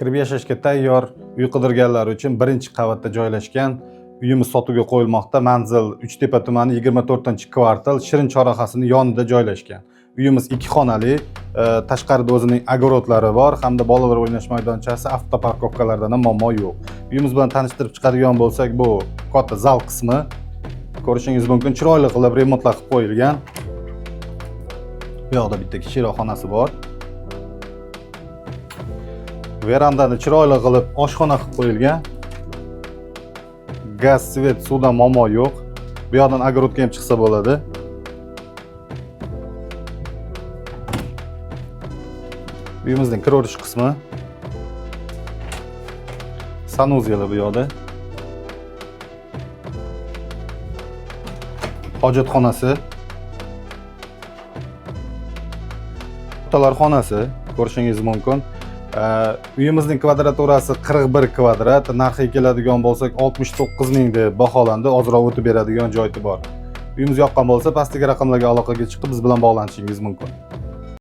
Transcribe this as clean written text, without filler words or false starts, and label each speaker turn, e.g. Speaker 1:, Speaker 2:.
Speaker 1: Kirib yashashga tayyor uy qidirganlar uchun birinchi qavatda joylashgan uyimiz sotuvga qo'yilmoqda. Manzil Uchtepa tumani 24-kvartal Shirin chorrahasining yonida joylashgan. Uyimiz 2 xonali, tashqarida o'zining огородlari bor hamda bolalar o'ynash maydonchasi, avtoparkovkalardan ham muammo yo'q. Uyimiz bilan tanishtirib chiqadigan bo'lsak, bu katta zal qismi. Ko'rishingiz mumkin, chiroyli qilib remontlar qilib qo'yilgan. Bu yoqda bitta kichikroq xonasi bor. Verandani chiroyli qilib oshxona qilib qo'yilgan. Gaz, svet, suvdan muammo yo'q. Bu yoqdan огородga ham chiqsa bo'ladi. Uyimizning kir-o'rish qismi. Sanuzel bu yoqda. Hojatxonasi. Otalar xonasi ko'rishingiz mumkin. Uyimizning kvadraturasi 41 kvadrat, narxiga keladigan bo'lsak 69 ming deb baholandi, ozroq o'tib beradigan joyi bor. Uyimiz yoqqan bo'lsa, pastdagi raqamlarga aloqaga chiqib biz bilan bog'lanishingiz mumkin.